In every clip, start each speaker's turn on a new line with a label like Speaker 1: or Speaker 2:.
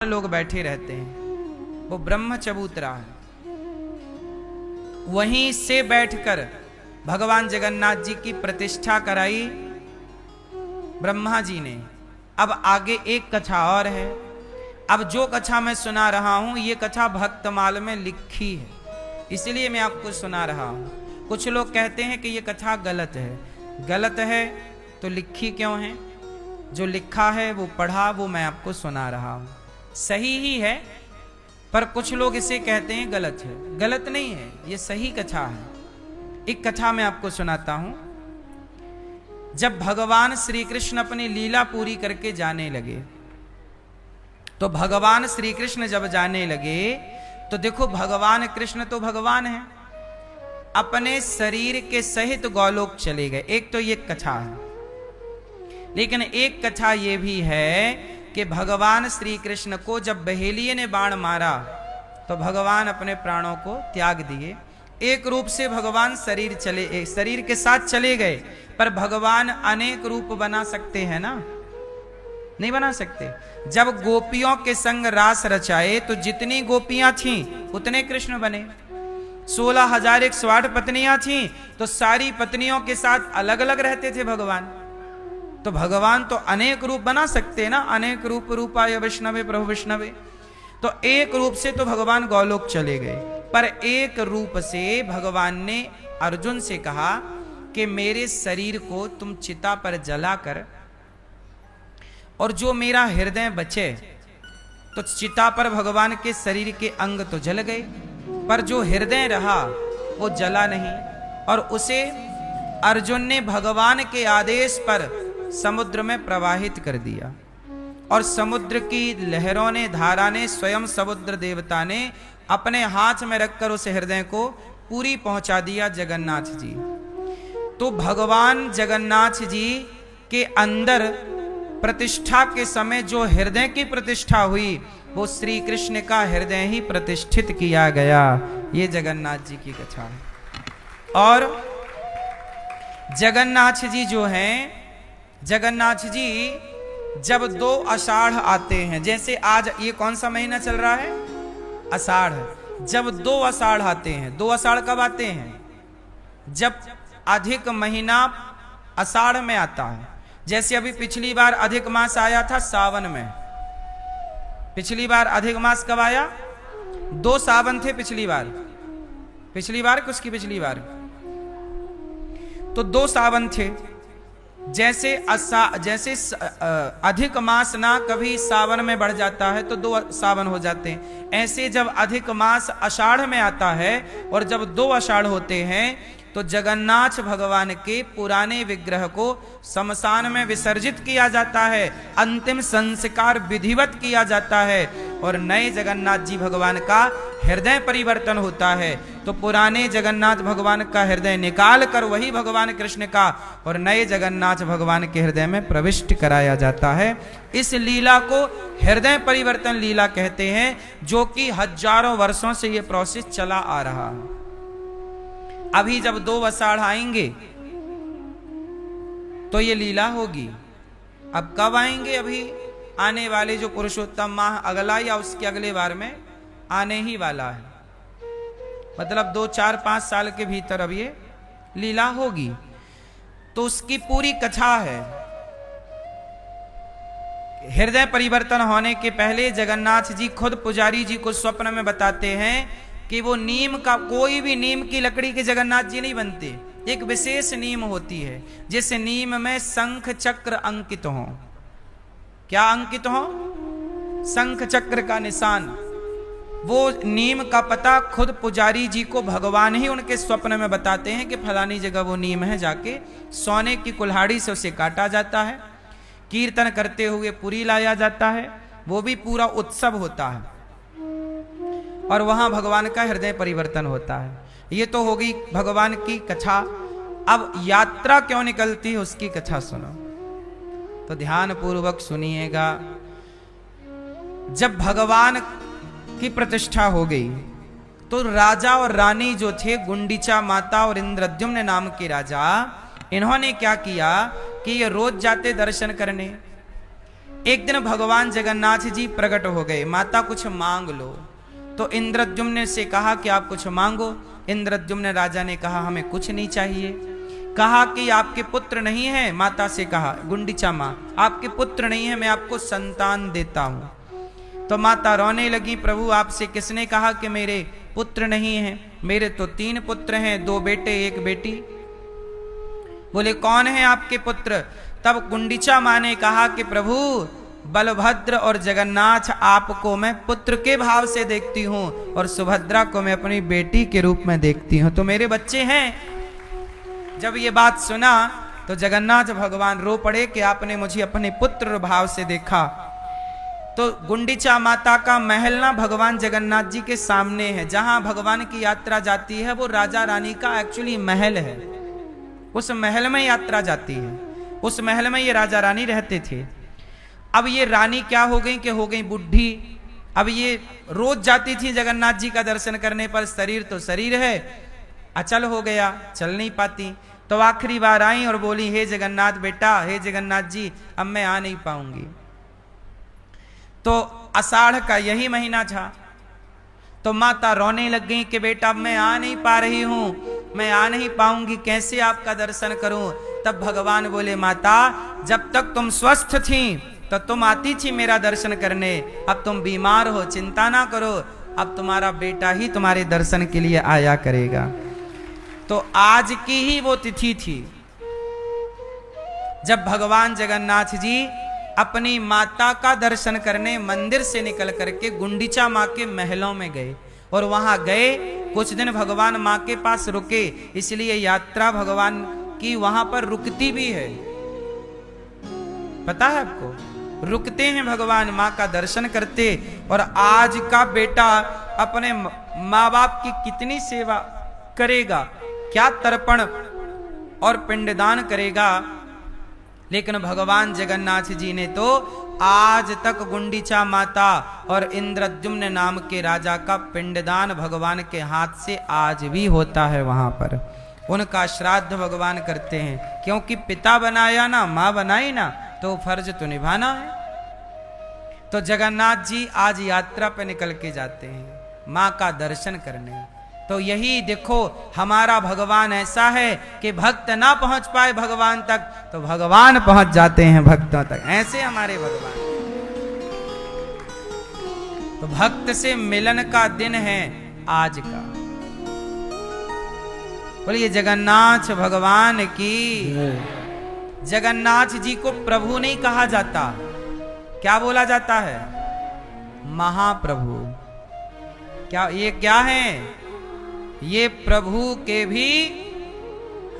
Speaker 1: लोग बैठे रहते हैं, वो ब्रह्म चबूतरा है। वहीं से बैठकर भगवान जगन्नाथ जी की प्रतिष्ठा कराई ब्रह्मा जी ने। अब आगे एक कथा और है। अब जो कथा मैं सुना रहा हूं ये कथा भक्तमाल में लिखी है, इसलिए मैं आपको सुना रहा हूं। कुछ लोग कहते हैं कि ये कथा गलत है। गलत है तो लिखी क्यों है? जो लिखा है वो पढ़ा, वो मैं आपको सुना रहा हूं। सही ही है, पर कुछ लोग इसे कहते हैं गलत है। गलत नहीं है, ये सही कथा है। एक कथा मैं आपको सुनाता हूं। जब भगवान श्री कृष्ण अपनी लीला पूरी करके जाने लगे, तो भगवान श्री कृष्ण जब जाने लगे तो देखो, भगवान कृष्ण तो भगवान है, अपने शरीर के सहित गोलोक चले गए। एक तो ये कथा है, लेकिन एक कथा ये भी है कि भगवान श्री कृष्ण को जब बहेलिये ने बाण मारा तो भगवान अपने प्राणों को त्याग दिए। एक रूप से भगवान शरीर के साथ चले गए, पर भगवान अनेक रूप बना सकते हैं ना? नहीं बना सकते। जब गोपियों के संग रास रचाए तो जितनी गोपियां थीं उतने कृष्ण बने। 16,108 पत्नियां थीं तो सारी पत्नियों के साथ अलग अलग रहते थे भगवान। तो भगवान तो अनेक रूप बना सकते हैं ना। अनेक रूप रूपाय विष्णवे प्रभु विष्णवे। तो एक रूप से तो भगवान गोलोक चले गए, पर एक रूप से भगवान ने अर्जुन से कहा कि मेरे शरीर को तुम चिता पर जलाकर, और जो मेरा हृदय बचे, तो चिता पर भगवान के शरीर के अंग तो जल गए, पर जो हृदय रहा वो जला नहीं। और उसे अर्जुन ने भगवान के आदेश पर समुद्र में प्रवाहित कर दिया। और समुद्र की लहरों ने, धारा ने, स्वयं समुद्र देवता ने अपने हाथ में रखकर उस हृदय को पूरी पहुंचा दिया जगन्नाथ जी। तो भगवान जगन्नाथ जी के अंदर प्रतिष्ठा के समय जो हृदय की प्रतिष्ठा हुई, वो श्री कृष्ण का हृदय ही प्रतिष्ठित किया गया। ये जगन्नाथ जी की कथा है। और जगन्नाथ जी जो हैं, जगन्नाथ जी जब 2 आषाढ़ आते हैं, जैसे आज ये कौन सा महीना चल रहा है? आषाढ़। जब 2 आषाढ़ आते हैं, 2 आषाढ़ कब आते हैं? जब अधिक महीना आषाढ़ में आता है। जैसे अभी पिछली बार अधिक मास आया था सावन में। पिछली बार अधिक मास कब आया? 2 सावन थे पिछली बार। पिछली बार किसकी पिछली बार? तो 2 सावन थे। जैसे अधिक मास ना कभी सावन में बढ़ जाता है तो 2 सावन हो जाते हैं, ऐसे जब अधिक मास आषाढ़ में आता है और जब 2 आषाढ़ होते हैं तो जगन्नाथ भगवान के पुराने विग्रह को शमशान में विसर्जित किया जाता है, अंतिम संस्कार विधिवत किया जाता है, और नए जगन्नाथ जी भगवान का हृदय परिवर्तन होता है। तो पुराने जगन्नाथ भगवान का हृदय निकाल कर वही भगवान कृष्ण का और नए जगन्नाथ भगवान के हृदय में प्रविष्ट कराया जाता है। इस लीला को हृदय परिवर्तन लीला कहते हैं, जो कि हजारों वर्षों से यह प्रोसेस चला आ रहा है। अभी जब 2 आषाढ़ आएंगे तो ये लीला होगी। अब कब आएंगे? अभी आने वाले जो पुरुषोत्तम माह अगला या उसके अगले बार में आने ही वाला है। मतलब 2, 4, 5 साल के भीतर अब ये लीला होगी। तो उसकी पूरी कथा है। हृदय परिवर्तन होने के पहले जगन्नाथ जी खुद पुजारी जी को स्वप्न में बताते हैं कि वो नीम का, कोई भी नीम की लकड़ी के जगन्नाथ जी नहीं बनते। एक विशेष नीम होती है, जिस नीम में शंख चक्र अंकित हो। क्या अंकित हो? शंख चक्र का निशान। वो नीम का पता खुद पुजारी जी को भगवान ही उनके स्वप्न में बताते हैं कि फलानी जगह वो नीम है, जाके सोने की कुल्हाड़ी से उसे काटा जाता है, कीर्तन करते हुए पुरी लाया जाता है। वो भी पूरा उत्सव होता है और वहां भगवान का हृदय परिवर्तन होता है। ये तो होगी भगवान की कथा। अब यात्रा क्यों निकलती है उसकी कथा सुनो, तो ध्यान पूर्वक सुनिएगा। जब भगवान की प्रतिष्ठा हो गई तो राजा और रानी जो थे, गुंडीचा माता और इंद्रद्युम्न नाम के राजा, इन्होंने क्या किया कि ये रोज जाते दर्शन करने। एक दिन भगवान जगन्नाथ जी प्रकट हो गए, माता कुछ मांग लो। तो इंद्रद्युम्न से कहा कि आप कुछ मांगो। इंद्रद्युम्न राजा ने कहा हमें कुछ नहीं चाहिए। कहा कि आपके पुत्र नहीं है, माता से कहा गुंडीचा माँ आपके पुत्र नहीं है, मैं आपको संतान देता हूं। तो माता रोने लगी, प्रभु आपसे किसने कहा कि मेरे पुत्र नहीं है? मेरे तो 3 पुत्र हैं, 2 बेटे 1 बेटी। बोले कौन है आपके पुत्र? तब गुंडीचा माँ ने कहा कि प्रभु बलभद्र और जगन्नाथ आपको मैं पुत्र के भाव से देखती हूं और सुभद्रा को मैं अपनी बेटी के रूप में देखती हूं, तो मेरे बच्चे हैं। जब ये बात सुना तो जगन्नाथ भगवान रो पड़े कि आपने मुझे अपने पुत्र भाव से देखा। तो गुंडीचा माता का महल ना भगवान जगन्नाथ जी के सामने है। जहां भगवान की यात्रा जाती है वो राजा रानी का एक्चुअली महल है। उस महल में यात्रा जाती है, उस महल में ये राजा रानी रहते थे। अब ये रानी क्या हो गई कि हो गई बुढ़ी। अब ये रोज जाती थी जगन्नाथ जी का दर्शन करने पर, शरीर तो शरीर है, अचल हो गया, चल नहीं पाती। तो आखिरी बार आई और बोली हे जगन्नाथ बेटा, हे जगन्नाथ जी अब मैं आ नहीं पाऊंगी। तो आषाढ़ का यही महीना था। तो माता रोने लग गई कि बेटा अब मैं आ नहीं पा रही हूं, मैं आ नहीं पाऊंगी, कैसे आपका दर्शन करूं? तब भगवान बोले माता जब तक तुम स्वस्थ थी तो तुम आती थी मेरा दर्शन करने, अब तुम बीमार हो, चिंता ना करो, अब तुम्हारा बेटा ही तुम्हारे दर्शन के लिए आया करेगा। तो आज की ही वो तिथि थी जब भगवान जगन्नाथ जी अपनी माता का दर्शन करने मंदिर से निकल करके गुंडीचा माँ के महलों में गए। और वहां गए, कुछ दिन भगवान माँ के पास रुके, इसलिए यात्रा भगवान की वहां पर रुकती भी है। पता है आपको, रुकते हैं भगवान, माँ का दर्शन करते। और आज का बेटा अपने माँ बाप की कितनी सेवा करेगा, क्या तर्पण और पिंडदान करेगा। लेकिन भगवान जगन्नाथ जी ने तो आज तक गुंडीचा माता और इंद्रद्युम्न नाम के राजा का पिंडदान भगवान के हाथ से आज भी होता है। वहां पर उनका श्राद्ध भगवान करते हैं, क्योंकि पिता बनाया ना, माँ बनाई ना, तो फर्ज तो निभाना है। तो जगन्नाथ जी आज यात्रा पे निकल के जाते हैं माँ का दर्शन करने। तो यही देखो हमारा भगवान ऐसा है कि भक्त ना पहुंच पाए भगवान तक तो भगवान पहुंच जाते हैं भक्तों तक, ऐसे हमारे भगवान। तो भक्त से मिलन का दिन है आज का। बोलिए जगन्नाथ भगवान की। जगन्नाथ जी को प्रभु नहीं कहा जाता, क्या बोला जाता है? महाप्रभु। क्या ये क्या है? ये प्रभु के भी,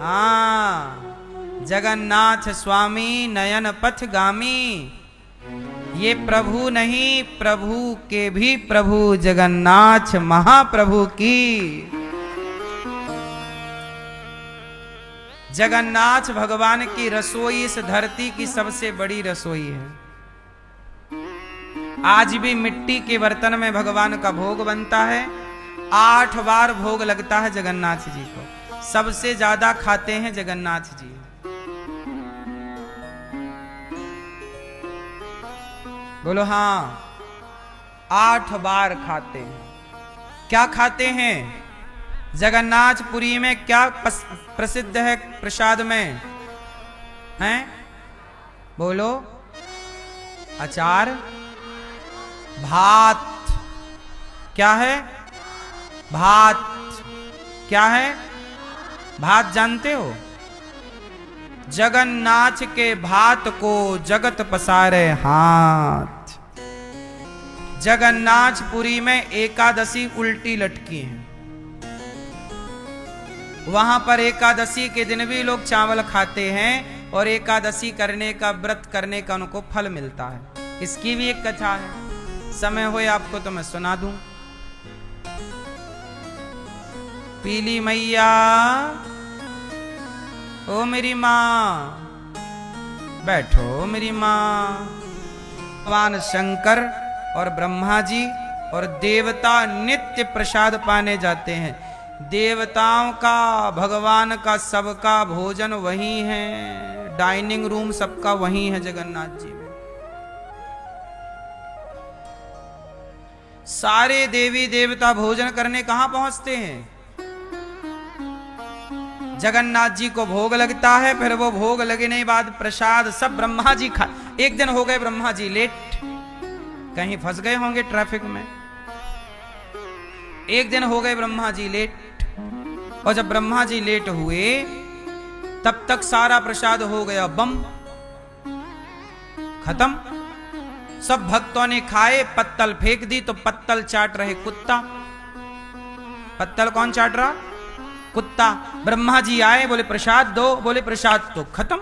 Speaker 1: हाँ, जगन्नाथ स्वामी नयन पथगामी। ये प्रभु नहीं, प्रभु के भी प्रभु जगन्नाथ महाप्रभु की। जगन्नाथ भगवान की रसोई इस धरती की सबसे बड़ी रसोई है। आज भी मिट्टी के बर्तन में भगवान का भोग बनता है। 8 बार भोग लगता है जगन्नाथ जी को। सबसे ज्यादा खाते हैं जगन्नाथ जी। बोलो हाँ, 8 बार खाते हैं। क्या खाते हैं? जगन्नाथपुरी में क्या प्रसिद्ध है प्रसाद में? हैं? बोलो। अचार, भात। क्या है? भात। क्या है? भात जानते हो? जगन्नाथ के भात को जगत पसारे हाथ। जगन्नाथपुरी में एकादशी उल्टी लटकी है। वहां पर एकादशी के दिन भी लोग चावल खाते हैं और एकादशी करने का, व्रत करने का उनको फल मिलता है। इसकी भी एक कथा है, समय होए आपको तो मैं सुना दूं। पीली मैया ओ मेरी माँ, बैठो मेरी माँ। भगवान शंकर और ब्रह्मा जी और देवता नित्य प्रसाद पाने जाते हैं। देवताओं का, भगवान का, सबका भोजन वही है। डाइनिंग रूम सबका वही है जगन्नाथ जी में। सारे देवी देवता भोजन करने कहां पहुंचते हैं? जगन्नाथ जी को भोग लगता है, फिर वो भोग लगने के बाद प्रसाद सब ब्रह्मा जी खा। एक दिन हो गए ब्रह्मा जी लेट, कहीं फंस गए होंगे ट्रैफिक में। एक दिन हो गए ब्रह्मा जी लेट, और जब ब्रह्मा जी लेट हुए तब तक सारा प्रसाद हो गया बम, खत्म। सब भक्तों ने खाए, पत्तल फेंक दी तो पत्तल चाट रहे कुत्ता। पत्तल कौन चाट रहा? कुत्ता। ब्रह्मा जी आए, बोले प्रसाद दो, बोले प्रसाद तो खत्म,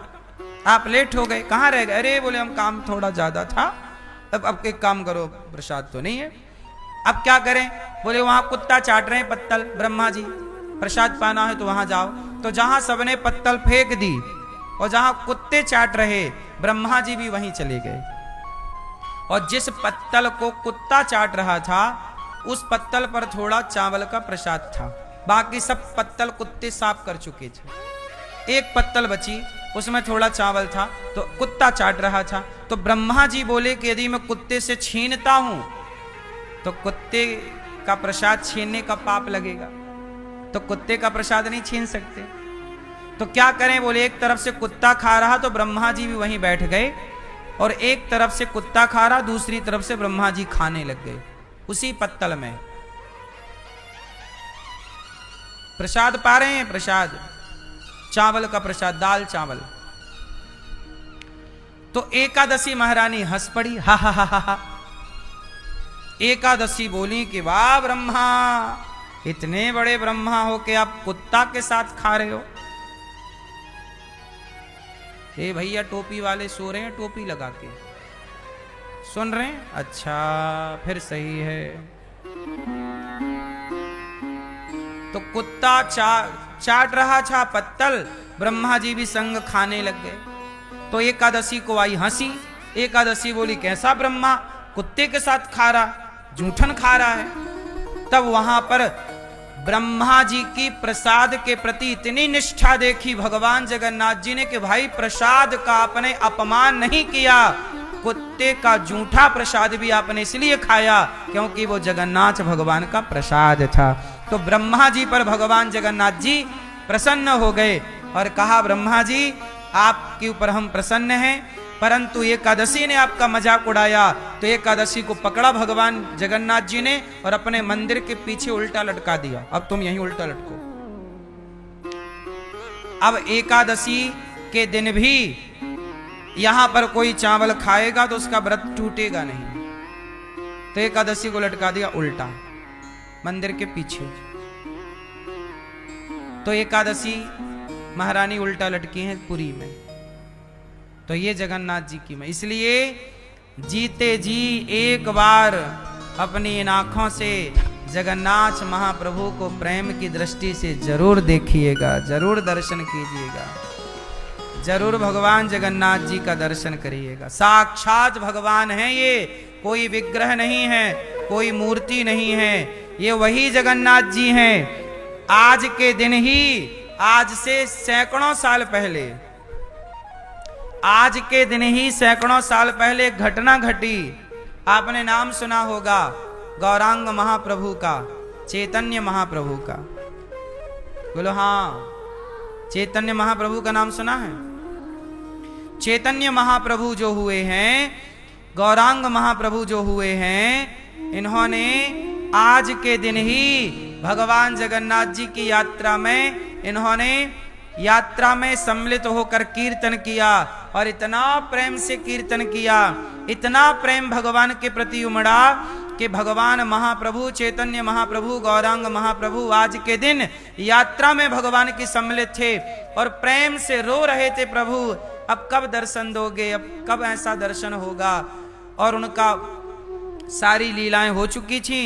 Speaker 1: आप लेट हो गए, कहां रह गए? अरे बोले हम काम थोड़ा ज्यादा था, अब एक काम करो, प्रसाद तो नहीं है, अब क्या करें? बोले वहां कुत्ता चाट रहे हैं पत्तल, ब्रह्मा जी प्रसाद पाना है तो वहां जाओ। तो जहां सबने पत्तल फेंक दी और जहां कुत्ते चाट रहे, ब्रह्मा जी भी वहीं चले गए। और जिस पत्तल को कुत्ता चाट रहा था उस पत्तल पर थोड़ा चावल का प्रसाद था, बाकी सब पत्तल कुत्ते साफ कर चुके थे। एक पत्तल बची, उसमें थोड़ा चावल था तो कुत्ता चाट रहा था। तो ब्रह्मा जी बोले कि यदि मैं कुत्ते से छीनता हूं तो कुत्ते का प्रसाद छीनने का पाप लगेगा, तो कुत्ते का प्रसाद नहीं छीन सकते, तो क्या करें? बोले एक तरफ से कुत्ता खा रहा तो ब्रह्मा जी भी वहीं बैठ गए, और एक तरफ से कुत्ता खा रहा, दूसरी तरफ से ब्रह्मा जी खाने लग गए उसी पत्तल में। प्रसाद पा रहे हैं, प्रसाद चावल का प्रसाद, दाल चावल। तो एकादशी महारानी हंस पड़ी, हा हा हा हा हा। एकादशी बोली कि वाह ब्रह्मा, इतने बड़े ब्रह्मा हो के आप कुत्ता के साथ खा रहे हो। हे भैया टोपी वाले सो रहे हैं, टोपी लगा के सुन रहे हैं, अच्छा फिर सही है। तो कुत्ता चाट रहा था पत्तल, ब्रह्मा जी भी संग खाने लग गए। तो एकादशी को आई हंसी। एकादशी बोली कैसा ब्रह्मा कुत्ते के साथ खा रहा, जूठन खा रहा है। तब वहां पर ब्रह्मा जी की प्रसाद के प्रति इतनी निष्ठा देखी भगवान जगन्नाथ जी ने कि भाई प्रसाद का आपने अपमान नहीं किया, कुत्ते का जूठा प्रसाद भी आपने इसलिए खाया क्योंकि वो जगन्नाथ भगवान का प्रसाद था। तो ब्रह्मा जी पर भगवान जगन्नाथ जी प्रसन्न हो गए और कहा ब्रह्मा जी आपके ऊपर हम प्रसन्न हैं, परंतु एकादशी ने आपका मजाक उड़ाया। तो एकादशी को पकड़ा भगवान जगन्नाथ जी ने और अपने मंदिर के पीछे उल्टा लटका दिया, अब तुम यहीं उल्टा लटको। अब एकादशी के दिन भी यहां पर कोई चावल खाएगा तो उसका व्रत टूटेगा नहीं। तो एकादशी को लटका दिया उल्टा मंदिर के पीछे। तो एकादशी महारानी उल्टा लटकी हैं पुरी में। तो ये जगन्नाथ जी की मैं, इसलिए जीते जी एक बार अपनी इन आंखों से जगन्नाथ महाप्रभु को प्रेम की दृष्टि से जरूर देखिएगा, जरूर दर्शन कीजिएगा, जरूर भगवान जगन्नाथ जी का दर्शन करिएगा। साक्षात भगवान है ये, कोई विग्रह नहीं है, कोई मूर्ति नहीं है, ये वही जगन्नाथ जी हैं। आज के दिन ही, आज से सैकड़ों साल पहले, आज के दिन ही सैकड़ों साल पहले एक घटना घटी। आपने नाम सुना होगा गौरांग महाप्रभु का, चैतन्य महाप्रभु का। बोलो हाँ, चैतन्य महाप्रभु का नाम सुना है? चैतन्य महाप्रभु जो हुए हैं, गौरांग महाप्रभु जो हुए हैं, इन्होंने आज के दिन ही भगवान जगन्नाथ जी की यात्रा में, इन्होंने यात्रा में सम्मिलित होकर कीर्तन किया और इतना प्रेम से कीर्तन किया, इतना प्रेम भगवान के प्रति उमड़ा कि भगवान महाप्रभु, चैतन्य महाप्रभु, गौरांग महाप्रभु आज के दिन यात्रा में भगवान की सम्मिलित थे और प्रेम से रो रहे थे, प्रभु अब कब दर्शन दोगे, अब कब ऐसा दर्शन होगा। और उनका सारी लीलाएं हो चुकी थी,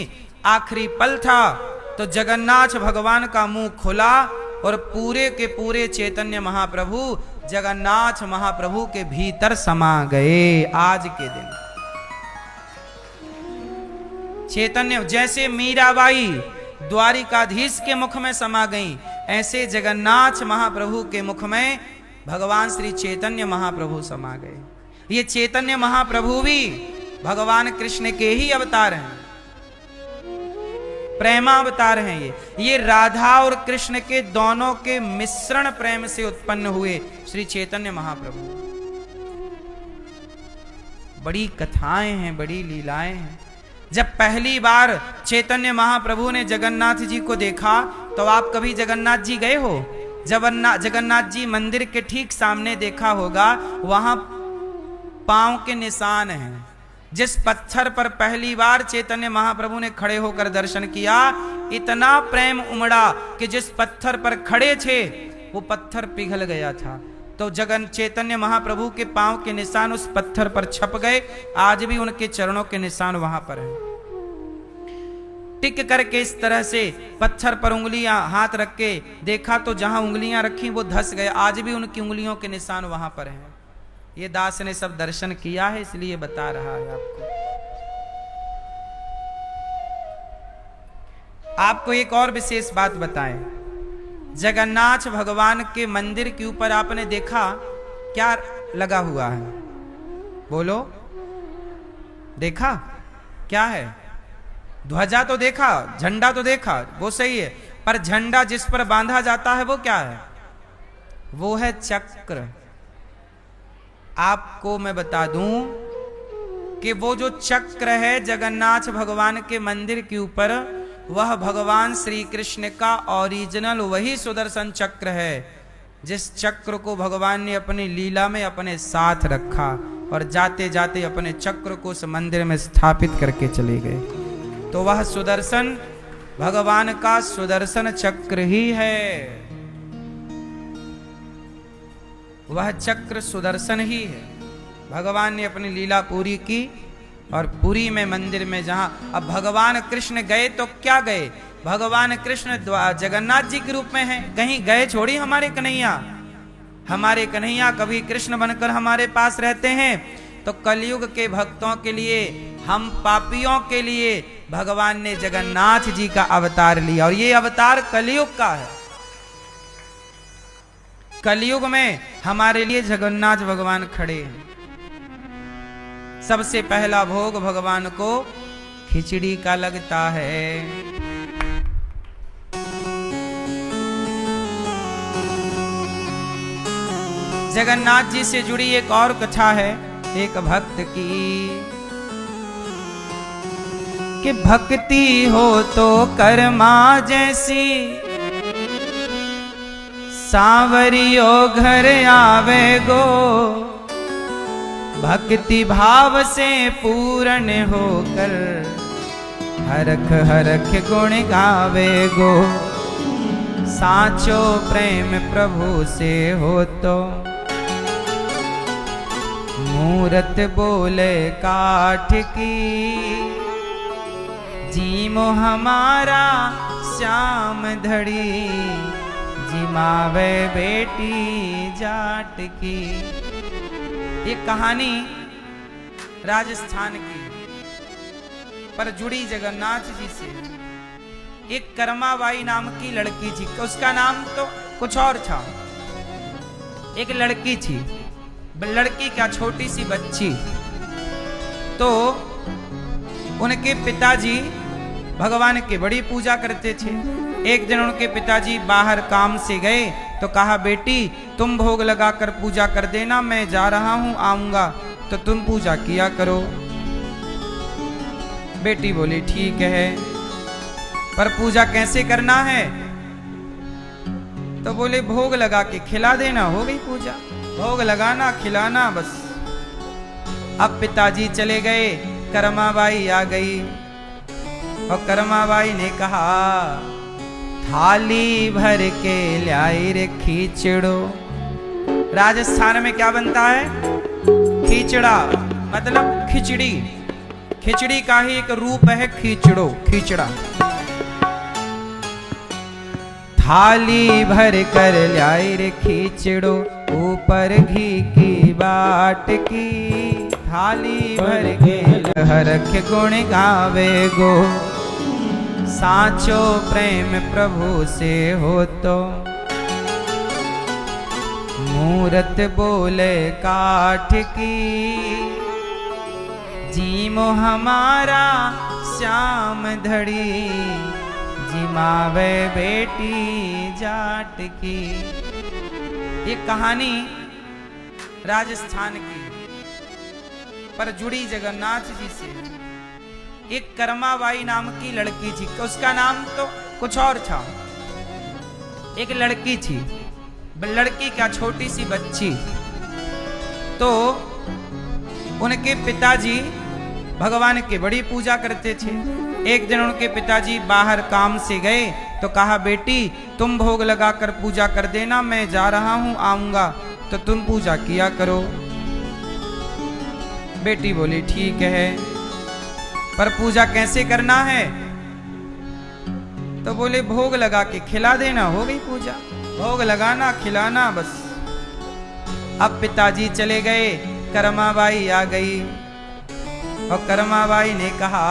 Speaker 1: आखिरी पल था तो जगन्नाथ भगवान का मुंह खुला और पूरे के पूरे चैतन्य महाप्रभु जगन्नाथ महाप्रभु के भीतर समा गए। आज के दिन चैतन्य, जैसे मीराबाई द्वारिकाधीश के मुख में समा गई, ऐसे जगन्नाथ महाप्रभु के मुख में भगवान श्री चैतन्य महाप्रभु समा गए। ये चैतन्य महाप्रभु भी भगवान कृष्ण के ही अवतार हैं। प्रेमावतार हैं ये राधा और कृष्ण के दोनों के मिश्रण प्रेम से उत्पन्न हुए श्री चैतन्य महाप्रभु। बड़ी कथाएं हैं, बड़ी लीलाएं हैं। जब पहली बार चैतन्य महाप्रभु ने जगन्नाथ जी को देखा, तो आप कभी जगन्नाथ जी गए हो? जगन्नाथ जी मंदिर के ठीक सामने देखा होगा, वहां पांव के निशान हैं। जिस पत्थर पर पहली बार चैतन्य महाप्रभु ने खड़े होकर दर्शन किया, इतना प्रेम उमड़ा कि जिस पत्थर पर खड़े थे वो पत्थर पिघल गया था। तो चैतन्य महाप्रभु के पांव के निशान उस पत्थर पर छप गए। आज भी उनके चरणों के निशान वहां पर हैं। टिक करके इस तरह से पत्थर पर उंगलियां हाथ रख के देखा, तो जहां उंगलियां रखी वो धस गए। आज भी उनकी उंगलियों के निशान वहां पर हैं। ये दास ने सब दर्शन किया है, इसलिए बता रहा है आपको। आपको एक और विशेष बात बताएं, जगन्नाथ भगवान के मंदिर के ऊपर आपने देखा क्या लगा हुआ है? बोलो, देखा क्या है? ध्वजा तो देखा, झंडा तो देखा, वो सही है, पर झंडा जिस पर बांधा जाता है वो क्या है? वो है चक्र। आपको मैं बता दूं कि वो जो चक्र है जगन्नाथ भगवान के मंदिर के ऊपर, वह भगवान श्री कृष्ण का ओरिजिनल वही सुदर्शन चक्र है, जिस चक्र को भगवान ने अपनी लीला में अपने साथ रखा और जाते जाते अपने चक्र को उस मंदिर में स्थापित करके चले गए। तो वह सुदर्शन भगवान का सुदर्शन चक्र ही है, वह चक्र सुदर्शन ही है। भगवान ने अपनी लीला पूरी की और पुरी में मंदिर में जहां अब भगवान कृष्ण गए, तो क्या गए? भगवान कृष्ण जगन्नाथ जी के रूप में हैं, कहीं गए छोड़ी हमारे कन्हैया। हमारे कन्हैया कभी कृष्ण बनकर हमारे पास रहते हैं। तो कलयुग के भक्तों के लिए, हम पापियों के लिए भगवान ने जगन्नाथ जी का अवतार लिया, और ये अवतार कलयुग का है। कलयुग में हमारे लिए जगन्नाथ भगवान खड़े हैं। सबसे पहला भोग भगवान को खिचड़ी का लगता है। जगन्नाथ जी से जुड़ी एक और कथा है एक भक्त की, कि भक्ति हो तो कर्मा जैसी, सांवरियो घर आवे गो, भक्ति भाव से पूर्ण होकर हरख हरख गुण गावे गो, साचो प्रेम प्रभु से हो तो मूरत बोले काठ की, जीमो हमारा श्याम धड़ी, जिमावे बेटी जाट की। ये कहानी राजस्थान की, पर जुड़ी जगन्नाथ जी से। एक कर्माबाई नाम की लड़की थी, उसका नाम तो कुछ और था। एक लड़की थी, लड़की क्या, छोटी सी बच्ची। तो उनके पिताजी भगवान की बड़ी पूजा करते थे। एक दिन उनके पिताजी बाहर काम से गए तो कहा, बेटी तुम भोग लगाकर पूजा कर देना, मैं जा रहा हूं, आऊंगा तो तुम पूजा किया करो। बेटी बोली ठीक है, पर पूजा कैसे करना है? तो बोले भोग लगा के खिला देना, हो गई पूजा। भोग लगाना खिलाना बस। अब पिताजी चले गए, कर्माबाई आ गई और कर्माबाई ने कहा, थाली भर के लाई रे खींचड़ो। राजस्थान में क्या बनता है? खींचड़ा, मतलब खिचड़ी। खिचड़ी का ही एक रूप है खींचड़ो, खींचड़ा। थाली भर कर लाई रे खींचड़ो, ऊपर घी की बाट की, थाली भर के हरख गुण गावे गो, साचो प्रेम प्रभु से हो तो मूरत बोले काठ की, जीमो हमारा श्याम धड़ी, जिमावे बेटी जाट की। ये कहानी राजस्थान की पर जुड़ी जगन्नाथ जी से। एक कर्माबाई नाम की लड़की थी, उसका नाम तो कुछ और था। एक लड़की थी, लड़की क्या छोटी सी बच्ची। तो उनके पिताजी भगवान की बड़ी पूजा करते थे। एक दिन उनके पिताजी बाहर काम से गए तो कहा, बेटी तुम भोग लगाकर पूजा कर देना, मैं जा रहा हूं, आऊंगा तो तुम पूजा किया करो। बेटी बोली ठीक है, पर पूजा कैसे करना है? तो बोले भोग लगा के खिला देना, हो गई पूजा। भोग लगाना खिलाना बस। अब पिताजी चले गए, कर्माबाई आ गई और कर्माबाई ने कहा,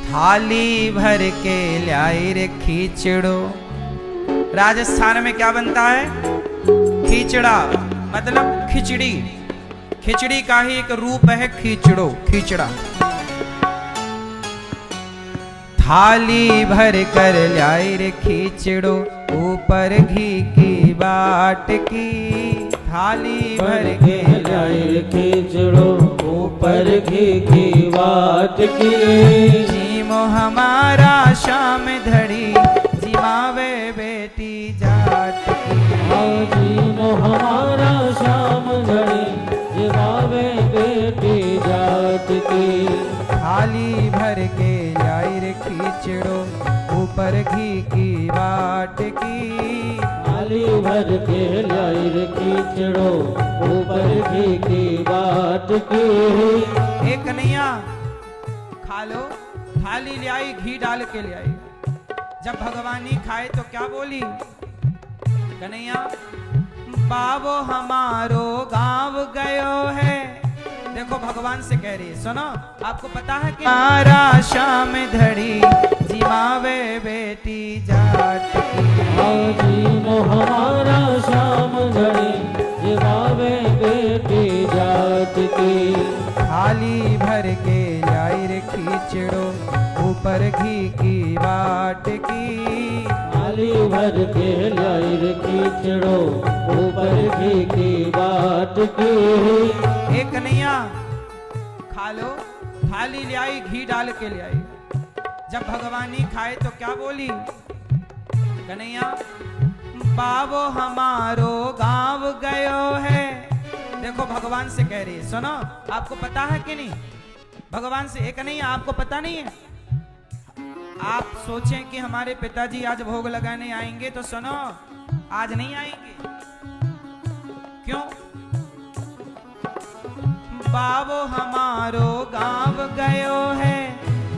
Speaker 1: थाली भर के लाई रे खींचड़ो। राजस्थान में क्या बनता है? खींचड़ा मतलब खिचड़ी। खिचड़ी का ही एक रूप है खींचड़ो, खींचड़ा। थाली भर कर लाई रे खींचड़ो, ऊपर घी की बाट की। थाली भर के
Speaker 2: लाई रे खींचड़ो, ऊपर घी की बाट की।
Speaker 1: जीमो हमारा शाम धड़ी, जिमावे बेटी जाट की।
Speaker 2: जीमो हमारा शाम धड़ी, जिमावे बेटी जाट की।
Speaker 1: थाली भर के लाई रे खींचड़ो, ऊपर घी की बाट की।
Speaker 2: थाली भर के लाई रे खींचड़ो, ऊपर घी की बाट की।
Speaker 1: एक कन्हैया खा लो। थाली ले आई, घी डाल के ले आई। जब भगवानी खाए तो क्या बोली कन्हैया, बाबो हमारो गांव गयो है। देखो भगवान से कह रही है, सुनो आपको पता है कि हमारा शाम धड़ी, जिमावे बेटी जाट की।
Speaker 2: जीमो हमारा शाम धड़ी, जिमावे बेटी जाट की।
Speaker 1: थाली भर के लाई रे खींचड़ो, ऊपर घी की बाट की।
Speaker 2: थाली भर के लाई रे खींचड़ो, ऊपर घी की बाट की।
Speaker 1: एक कन्हैया खा लो। थाली ले आई, घी डाल के ले आई। जब भगवानी खाए तो क्या बोली कन्हैया, बाबो हमारो गांव गयो है। देखो भगवान से कह रही है, सुनो आपको पता है कि नहीं? भगवान से एक नहीं, आपको पता नहीं है? आप सोचें कि हमारे पिताजी आज भोग लगाने आएंगे, तो सुनो आज नहीं आएंगे। क्यों? बाबो हमारो गांव गयो है,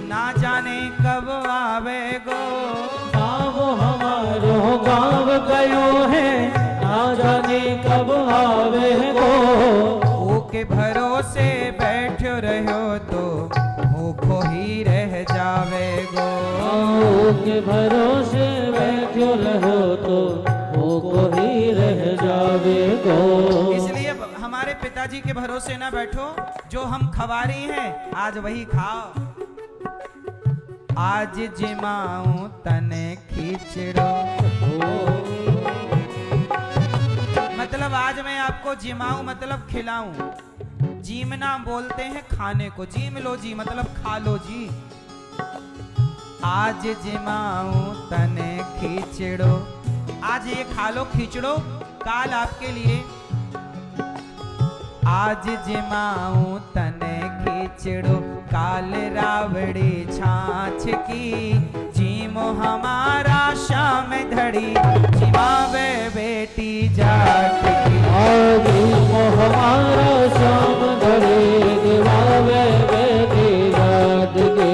Speaker 1: ना जाने कब आवेगो।
Speaker 2: बाबो हमारो गांव गयो है, ना जाने कब आवेगो।
Speaker 1: के भरोसे बैठो रहो तो भूखो ही रह जावेगो।
Speaker 2: के भरोसे बैठो रहो तो भूखो ही रह जावेगो।
Speaker 1: इसलिए हमारे पिताजी के भरोसे ना बैठो, जो हम खवारी हैं आज वही खाओ। आज जिमाऊं तने खींचड़ो, मतलब आज मैं आपको जिमाऊं मतलब खिलाऊं। जीमना बोलते हैं खाने को, जीम लो जी मतलब खा लो जी। आज जिमाऊं तने खींचड़ो, आज ये खा लो खींचड़ो, काल आपके लिए। आज जिमाऊं तने खींचड़ो, काल रावड़ी छाछ की। जीमो हमारा शाम धड़ी, जिमावे बेटी जाट की।
Speaker 2: जीमो हमारा शाम धड़ी, जिमावे बेटी जाट की।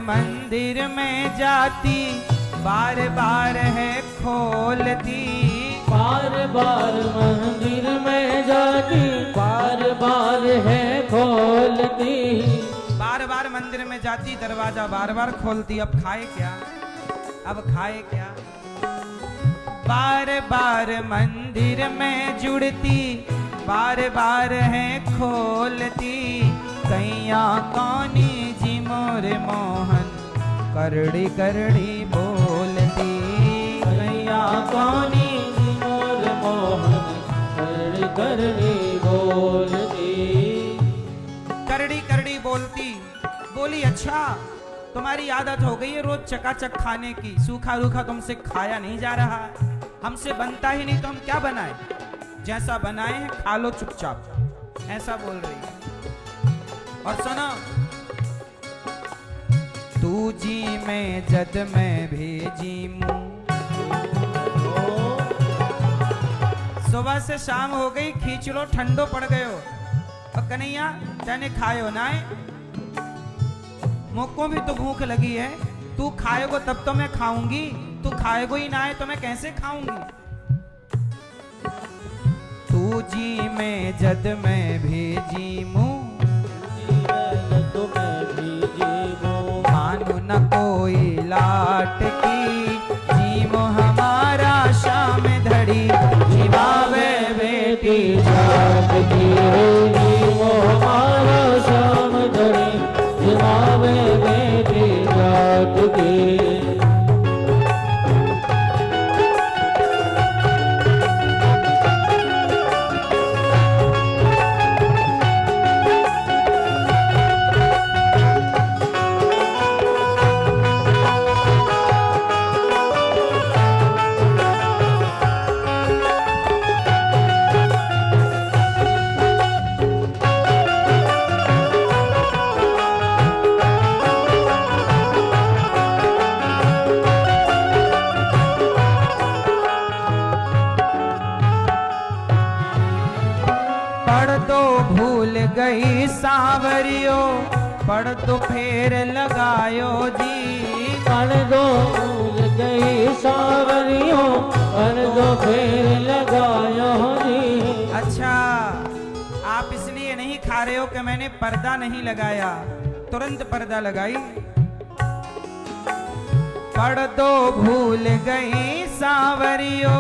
Speaker 1: मंदिर में जाती, बार बार है खोलती।
Speaker 2: बार बार मंदिर में जाती, बार बार है खोलती।
Speaker 1: बार बार मंदिर में जाती, दरवाजा बार बार खोलती। अब खाए क्या, अब खाए क्या। बार बार मंदिर में जुड़ती, बार बार है खोलती। कैया कौनी जी मोरे मोहन, करड़ी करड़ी बोलती। कैया कौनी
Speaker 2: जी मोरे मोहन, करड़ी करड़ी बोलती।
Speaker 1: करड़ी करड़ी बोलती। बोली अच्छा तुम्हारी आदत हो गई है रोज चकाचक खाने की, सूखा रूखा तुमसे खाया नहीं जा रहा है, हमसे बनता ही नहीं तो हम क्या बनाए, जैसा बनाए हैं खा लो चुपचाप, ऐसा बोल रही है। और सुनो, तू जी में जद मैं भेजी मुँह। सुबह से शाम हो गई, खींच लो ठंडो पड़ गयो। और कन्हैया तेने खायो ना है, मुझको भी तो भूख लगी है, तू खाएगो तब तो मैं खाऊंगी, तू खाएगो ही ना है तो मैं कैसे खाऊंगी। तू जी में जद मैं भेजी मुँह, मानो न कोई लाट की, जीमो हमारा शाम धड़ी, जीवावे बेटी
Speaker 2: जात की। जीवो हमारा शाम धड़ी, जीवावे बेटी जात की।
Speaker 1: गई सांवरियो, पढ़ तो फेर लगायो जी।
Speaker 2: पढ़ दो भूल गई सांवरियो, पढ़ दो फेर लगायो जी।
Speaker 1: अच्छा आप इसलिए नहीं खा रहे हो कि मैंने पर्दा नहीं लगाया, तुरंत पर्दा लगाई। पढ़ दो भूल गई सांवरियो,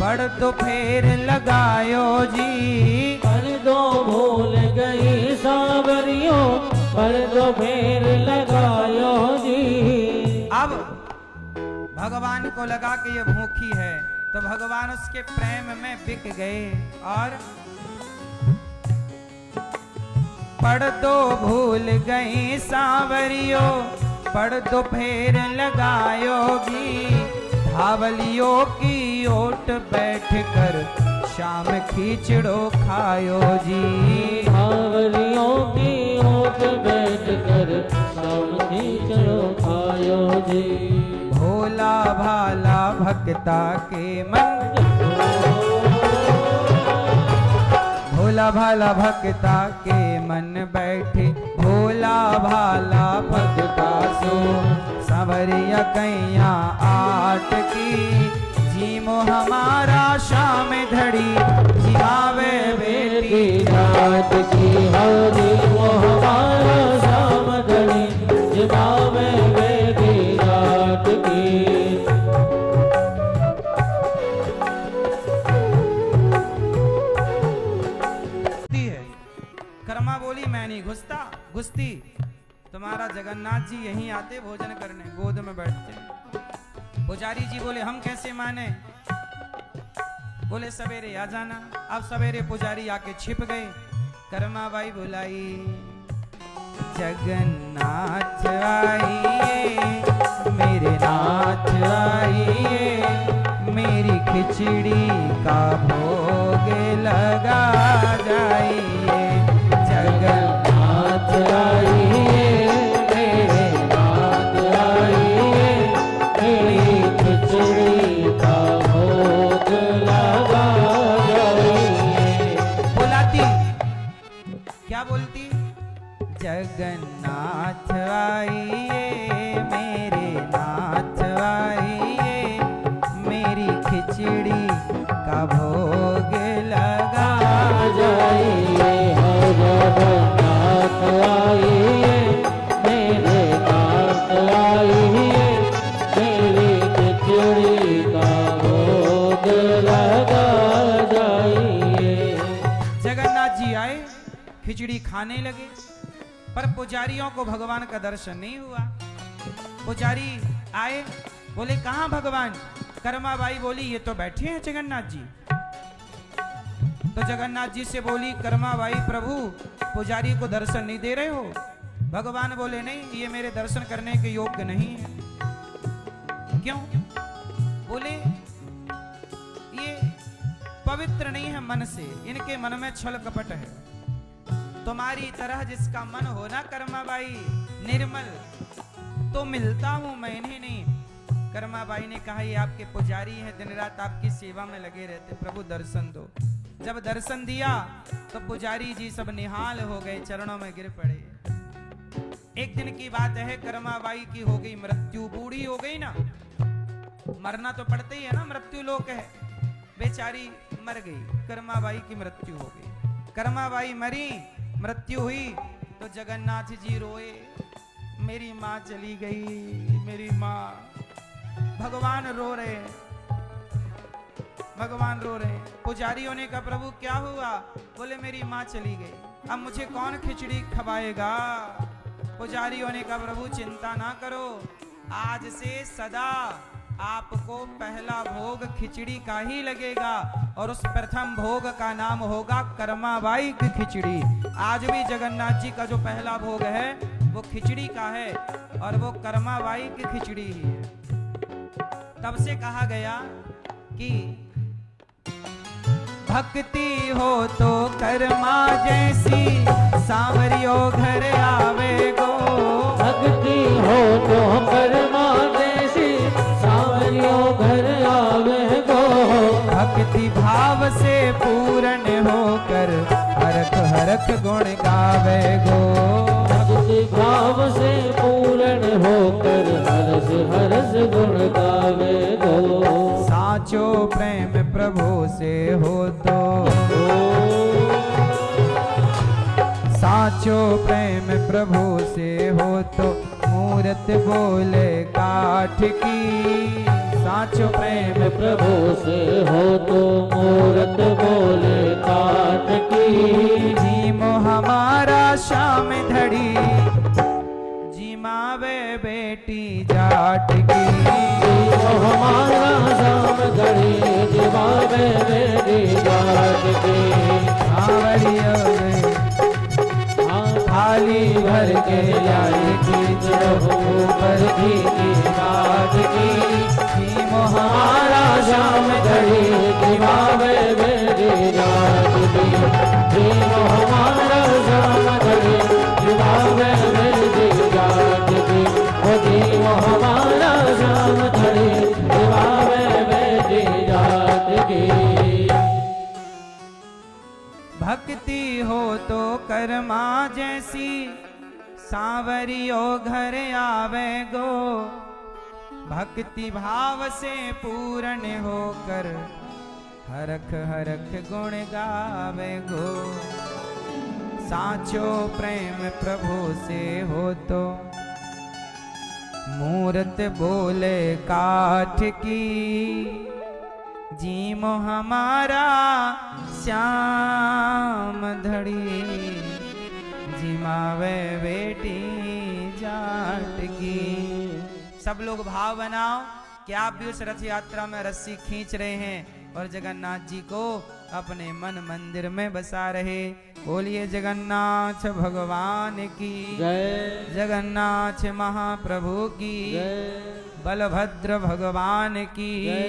Speaker 1: पढ़ तो फेर लगायो जी।
Speaker 2: पढ़ दो भूल गई सांवरियो, पढ़ दो फेर लगायो जी।
Speaker 1: अब भगवान को लगा कि ये भूखी है, तो भगवान उसके प्रेम में बिक गए और पढ़ दो भूल गई सांवरियो, पढ़ दो फेर लगायोगी। धावलियों की ओट बैठ कर शाम खींचड़ो खायो जी।
Speaker 2: धावलियों की ओट बैठ कर शाम खींचड़ो खायो जी।
Speaker 1: भोला भाला भक्ता के मन, भोला भाला भक्ता के मन बैठे, भोला भाला भक्ता सो संवरिया कैया आट की। जीमो हमारा शाम धड़ी, जिहावे बेटी
Speaker 2: जात की। हरी वो हमारा शाम धड़ी, जिहावे बेटी जात की।
Speaker 1: कर्मा बोली मैं नहीं घुसता, घुसती तुम्हारा जगन्नाथ जी यहीं आते भोजन करने, गोद में बैठते। पुजारी जी बोले हम कैसे माने, बोले सवेरे आ जाना। अब सवेरे पुजारी आके छिप गए। कर्मा बाई बुलाई, जगन्नाथ आइए मेरे नाथ आइए, मेरी खिचड़ी का भोग लगा जाइए। जगन्नाथ आइए मेरे नाथ आइए, मेरी खिचड़ी का भोग लगा जाइए। बुलाती क्या बोलती, जगन्नाथ आइए का भोग लगा
Speaker 2: जाइए, हो जगन्नाथ आइए, मेरे नाथ आइए, मेरी खिचड़ी का भोग लगा जाइए।
Speaker 1: जगन्नाथ जी आए, खिचड़ी खाने लगे, पर पुजारियों को भगवान का दर्शन नहीं हुआ। पुजारी आए, बोले कहाँ भगवान? कर्माबाई बोली ये तो बैठे हैं जगन्नाथ जी। तो जगन्नाथ जी से बोली कर्माबाई, प्रभु पुजारी को दर्शन नहीं दे रहे हो? भगवान बोले नहीं, ये मेरे दर्शन करने के योग्य नहीं है। क्यों? बोले ये पवित्र नहीं है मन से, इनके मन में छल कपट है। तुम्हारी तरह जिसका मन हो ना कर्माबाई निर्मल, तो मिलता हूं मैं इन्हें नहीं। कर्माबाई ने कहा ये आपके पुजारी हैं, दिन रात आपकी सेवा में लगे रहते, प्रभु दर्शन दो। जब दर्शन दिया तो पुजारी जी सब निहाल हो गए, चरणों में गिर पड़े। एक दिन की बात है, कर्माबाई की हो गई मृत्यु, बूढ़ी हो गई ना, मरना तो पड़ता ही है ना, मृत्यु लोक है। बेचारी मर गई, कर्माबाई की मृत्यु हो गई। कर्माबाई मरी, मृत्यु हुई तो जगन्नाथ जी रोए, मेरी माँ चली गई, मेरी माँ। भगवान रो रहे, भगवान रो रहे। पुजारियों ने कहा प्रभु क्या हुआ? बोले मेरी माँ चली गई, अब मुझे कौन खिचड़ी खवाएगा? पुजारियों ने कहा प्रभु चिंता ना करो, आज से सदा आपको पहला भोग खिचड़ी का ही लगेगा, और उस प्रथम भोग का नाम होगा कर्माबाई की खिचड़ी। आज भी जगन्नाथ जी का जो पहला भोग है वो खिचड़ी का है, और वो कर्माबाई की खिचड़ी ही है। तब से कहा गया कि भक्ति हो तो कर्मा जैसी, सांवरियो घर आवे गो।
Speaker 2: भक्ति हो तो कर्मा जैसी, सांवरियो घर आवे गो।
Speaker 1: भक्ति भाव से पूर्ण होकर हरख हरख गुण गावे गो।
Speaker 2: भक्ति भाव से पूर्ण होकर हरस हरस गुण गावे गो।
Speaker 1: साचो प्रेम प्रभु से हो तो, साचो प्रेम प्रभु से हो तो मूरत बोले काठ की। साचो प्रेम
Speaker 2: प्रभु से हो तो मूरत बोले काठ की।
Speaker 1: जीमो हमारा शाम धड़ी, जीमावे बेटी जाट की।
Speaker 2: जीमो हमारा शाम धड़ी, जीमावे बेटी जाट की।
Speaker 1: थाली भर के लाई खींचो ऊपर की बात की। जीमो हमारा शाम धड़ी, जीमावे बेटी जाट की।
Speaker 2: जीमो हमारा शाम धड़ी, जीमावे बेटी जाट की। ओ जीमो हमारा शाम धड़ी, जीमावे बेटी जाट की।
Speaker 1: भक्ति हो तो कर्मा जैसी, सांवरियो घर आवे गो। भक्ति भाव से पूर्ण होकर हरख हरख गुण गावे गो। साचो प्रेम प्रभु से हो तो मूरत बोले काठ की। जीमो हमारा श्याम धड़ी, जिमावे बेटी जाट की। सब लोग भाव बनाओ कि आप भी उस रथ यात्रा में रस्सी खींच रहे हैं और जगन्नाथ जी को अपने मन मंदिर में बसा रहे। बोलिए जगन्नाथ भगवान की
Speaker 2: जय,
Speaker 1: जगन्नाथ महाप्रभु की
Speaker 2: जय,
Speaker 1: बलभद्र भगवान की
Speaker 2: जय,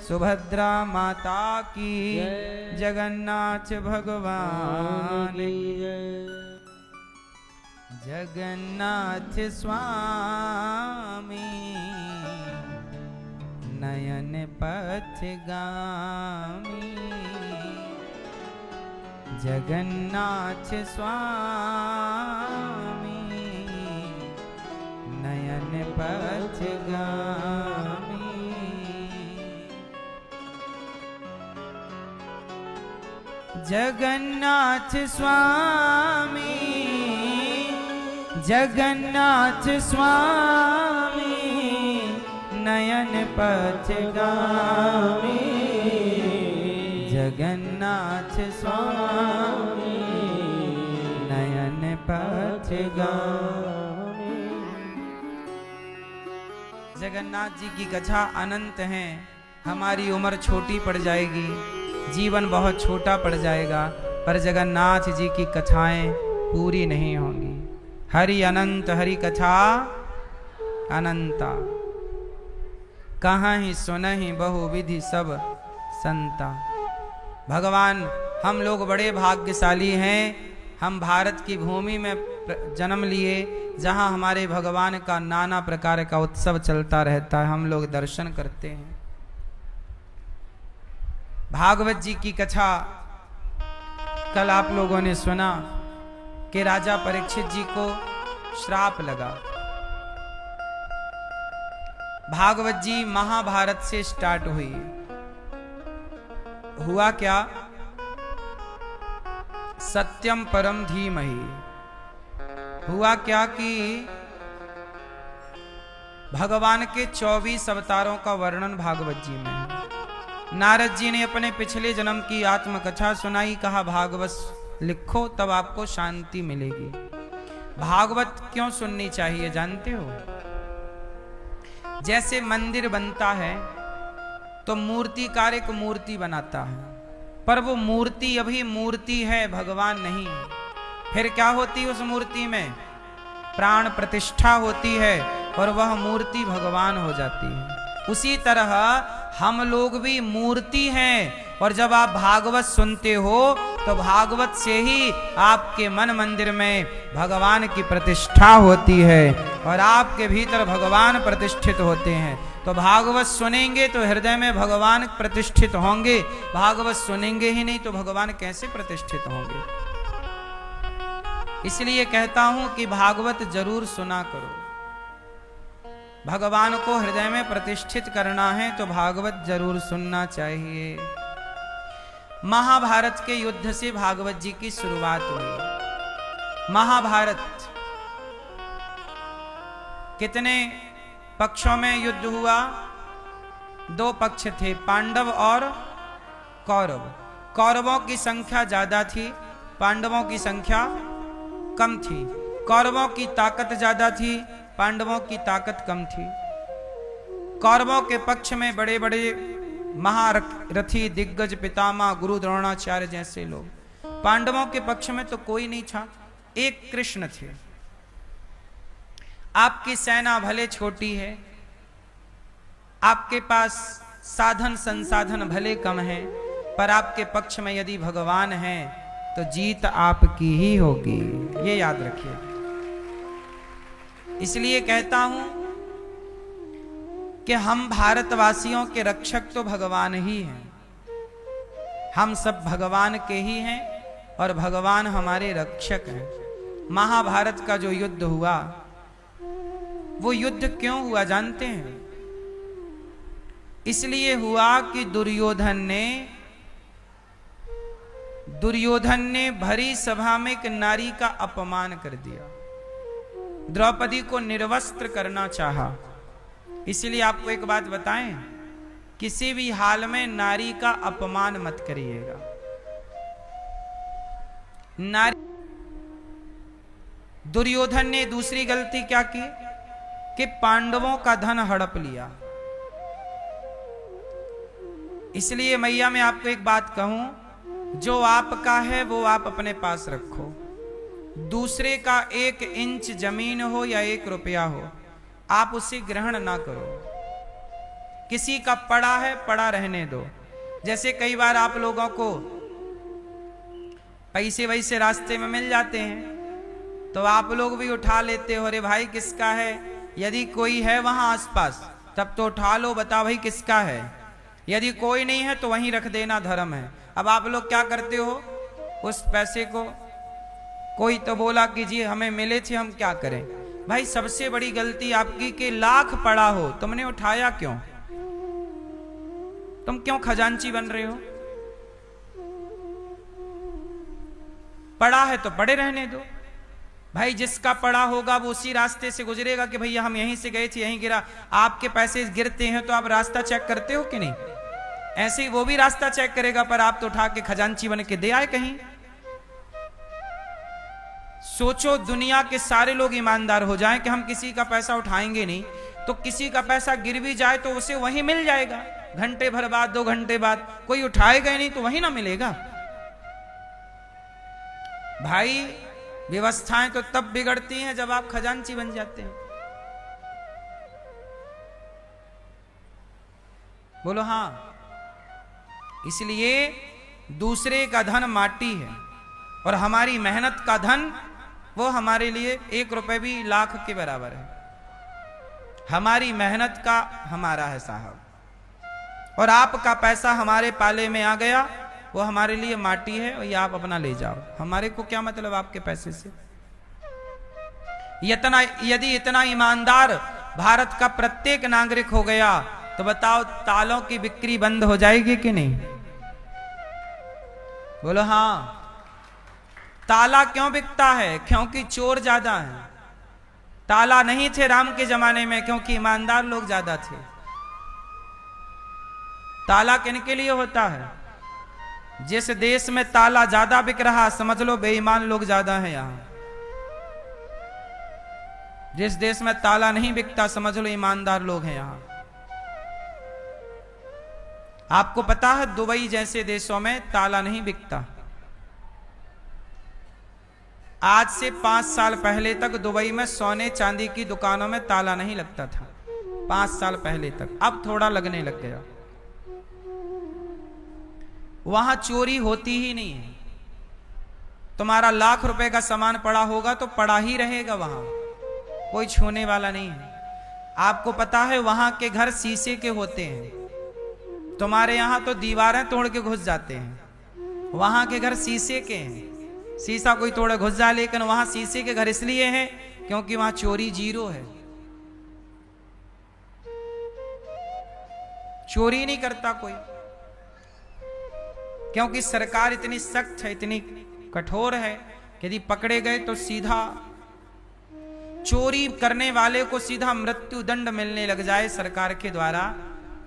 Speaker 1: सुभद्रा माता की
Speaker 2: जय,
Speaker 1: जगन्नाथ भगवान
Speaker 2: की जय।
Speaker 1: जगन्नाथ स्वामी नयन पथगामी। जगन्नाथ स्वामी नयन पथगामी। जगन्नाथ स्वामी, जगन्नाथ स्वामी, नयन पथगामी, जगन्नाथ स्वामी, नयन पथगामी। जगन्नाथ जी की कथा अनंत है। हमारी उम्र छोटी पड़ जाएगी, जीवन बहुत छोटा पड़ जाएगा, पर जगन्नाथ जी की कथाएं पूरी नहीं होंगी। हरि अनंत, हरि कथा अनंता, कहाँ ही सुनहि बहुविधि सब संता। भगवान, हम लोग बड़े भाग्यशाली हैं। हम भारत की भूमि में जन्म लिए, जहाँ हमारे भगवान का नाना प्रकार का उत्सव चलता रहता है, हम लोग दर्शन करते हैं। भागवत जी की कथा कल आप लोगों ने सुना कि राजा परीक्षित जी को श्राप लगा। भागवत जी महाभारत से स्टार्ट हुई। हुआ क्या? सत्यम परम धीमहि। हुआ क्या कि भगवान के 24 अवतारों का वर्णन भागवत जी में है। नारद जी ने अपने पिछले जन्म की आत्मकथा सुनाई, कहा भागवत लिखो तब आपको शांति मिलेगी। भागवत क्यों सुननी चाहिए जानते हो? जैसे मंदिर बनता है तो मूर्तिकार एक मूर्ति बनाता है, पर वो मूर्ति अभी मूर्ति है, भगवान नहीं। फिर क्या होती है उस मूर्ति में? प्राण प्रतिष्ठा होती है और वह मूर्ति भगवान हो जाती है। उसी तरह हम लोग भी मूर्ति हैं, और जब आप भागवत सुनते हो तो भागवत से ही आपके मन मंदिर में भगवान की प्रतिष्ठा होती है और आपके भीतर भगवान प्रतिष्ठित होते हैं। तो भागवत सुनेंगे तो हृदय में भगवान प्रतिष्ठित होंगे, भागवत सुनेंगे ही नहीं तो भगवान कैसे प्रतिष्ठित होंगे? इसलिए कहता हूं कि भागवत जरूर सुना करो। भगवान को हृदय में प्रतिष्ठित करना है तो भागवत जरूर सुनना चाहिए। महाभारत के युद्ध से भागवत जी की शुरुआत हुई। महाभारत कितने पक्षों में युद्ध हुआ? 2 पक्ष थे, पांडव और कौरव। कौरवों की संख्या ज्यादा थी, पांडवों की संख्या कम थी। कौरवों की ताकत ज्यादा थी, पांडवों की ताकत कम थी। कौरवों के पक्ष में बड़े बड़े महारथी दिग्गज पितामह गुरु द्रोणाचार्य जैसे लोग। पांडवों के पक्ष में तो कोई नहीं था, एक कृष्ण थे। आपकी सेना भले छोटी है, आपके पास साधन संसाधन भले कम है, पर आपके पक्ष में यदि भगवान है तो जीत आपकी ही होगी, ये याद रखिए। इसलिए कहता हूं कि हम भारतवासियों के रक्षक तो भगवान ही हैं। हम सब भगवान के ही हैं और भगवान हमारे रक्षक हैं। महाभारत का जो युद्ध हुआ, वो युद्ध क्यों हुआ जानते हैं? इसलिए हुआ कि दुर्योधन ने भरी सभा में एक नारी का अपमान कर दिया। द्रौपदी को निर्वस्त्र करना चाहा। इसलिए आपको एक बात बताएं, किसी भी हाल में नारी का अपमान मत करिएगा। दुर्योधन ने दूसरी गलती क्या की कि पांडवों का धन हड़प लिया। इसलिए मैया मैं आपको एक बात कहूं, जो आपका है वो आप अपने पास रखो। दूसरे का 1 इंच जमीन हो या 1 रुपया हो, आप उसे ग्रहण ना करो। किसी का पड़ा है पड़ा रहने दो। जैसे कई बार आप लोगों को पैसे वैसे रास्ते में मिल जाते हैं तो आप लोग भी उठा लेते हो, अरे भाई किसका है? यदि कोई है वहां आसपास तब तो उठा लो, बता भाई किसका है। यदि कोई नहीं है तो वहीं रख देना धर्म है। अब आप लोग क्या करते हो? उस पैसे को कोई तो बोला कि जी हमें मिले थे, हम क्या करें? भाई सबसे बड़ी गलती आपकी कि लाख पड़ा हो, तुमने उठाया क्यों? तुम क्यों खजांची बन रहे हो? पड़ा है तो पड़े रहने दो भाई, जिसका पड़ा होगा वो उसी रास्ते से गुजरेगा कि भैया हम यहीं से गए थे यहीं गिरा। आपके पैसे गिरते हैं तो आप रास्ता चेक करते हो कि नहीं? ऐसे ही वो भी रास्ता चेक करेगा, पर आप तो उठा के खजांची बन के दे आए कहीं। सोचो दुनिया के सारे लोग ईमानदार हो जाएं कि हम किसी का पैसा उठाएंगे नहीं, तो किसी का पैसा गिर भी जाए तो उसे वहीं मिल जाएगा, घंटे भर बाद 2 घंटे बाद। कोई उठाएगा ही नहीं तो वहीं ना मिलेगा। भाई व्यवस्थाएं तो तब बिगड़ती हैं जब आप खजांची बन जाते हैं। बोलो हाँ। इसलिए दूसरे का धन माटी है और हमारी मेहनत का धन वो हमारे लिए 1 रुपए भी लाख के बराबर है। हमारी मेहनत का हमारा है साहब, और आपका पैसा हमारे पाले में आ गया वो हमारे लिए माटी है, और ये आप अपना ले जाओ। हमारे को क्या मतलब आपके पैसे से? यदि इतना ईमानदार भारत का प्रत्येक नागरिक हो गया तो बताओ तालों की बिक्री बंद हो जाएगी कि नहीं? बोलो हाँ। ताला क्यों बिकता है? क्योंकि चोर ज्यादा हैं। ताला नहीं थे राम के जमाने में क्योंकि ईमानदार लोग ज्यादा थे। ताला किनके लिए होता है? जिस देश में ताला ज्यादा बिक रहा समझ लो बेईमान लोग ज्यादा हैं यहां। जिस देश में ताला नहीं बिकता समझ लो ईमानदार लोग हैं यहां। आपको पता है दुबई जैसे देशों में ताला नहीं बिकता। आज से 5 साल पहले तक दुबई में सोने चांदी की दुकानों में ताला नहीं लगता था, 5 साल पहले तक। अब थोड़ा लगने लग गया। वहां चोरी होती ही नहीं है। तुम्हारा लाख रुपए का सामान पड़ा होगा तो पड़ा ही रहेगा, वहां कोई छूने वाला नहीं है। आपको पता है वहां के घर शीशे के होते हैं, तुम्हारे यहां तो दीवारें तोड़ के घुस जाते हैं, वहां के घर शीशे के हैं। शीशा कोई तोड़े घुस जाए, लेकिन वहां शीशे के घर इसलिए हैं क्योंकि वहां चोरी 0 है। चोरी नहीं करता कोई, क्योंकि सरकार इतनी सख्त है, इतनी कठोर है कि यदि पकड़े गए तो सीधा चोरी करने वाले को सीधा मृत्यु दंड मिलने लग जाए सरकार के द्वारा,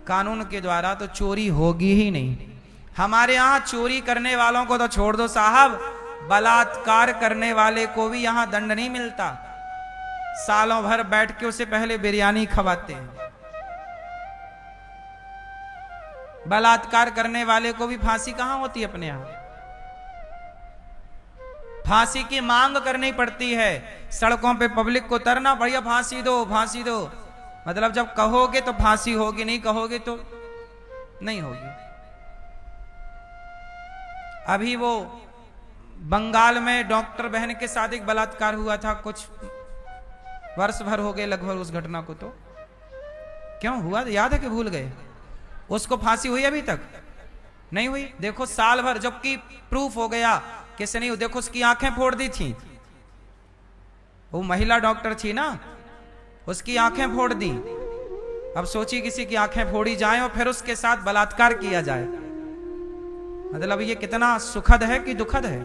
Speaker 1: कानून के द्वारा, तो चोरी होगी ही नहीं। हमारे यहां चोरी करने वालों को तो छोड़ दो साहब, बलात्कार करने वाले को भी यहां दंड नहीं मिलता। सालों भर बैठ के उसे पहले बिरयानी खवाते हैं। बलात्कार करने वाले को भी फांसी कहां होती है अपने यहां? फांसी की मांग करनी पड़ती है। सड़कों पे पब्लिक को उतरना, भैया फांसी दो फांसी दो। मतलब जब कहोगे तो फांसी होगी, नहीं कहोगे तो नहीं होगी। अभी वो बंगाल में डॉक्टर बहन के साथ एक बलात्कार हुआ था, कुछ वर्ष भर हो गए लगभग उस घटना को। तो क्यों हुआ याद है कि भूल गए? उसको फांसी हुई अभी तक नहीं हुई। देखो साल भर, जबकि प्रूफ हो गया किसी नहीं। देखो उसकी आंखें फोड़ दी थी, वो महिला डॉक्टर थी ना, उसकी आंखें फोड़ दी। अब सोचिए किसी की आंखें फोड़ी जाए और फिर उसके साथ बलात्कार किया जाए, मतलब ये कितना सुखद है कि दुखद है।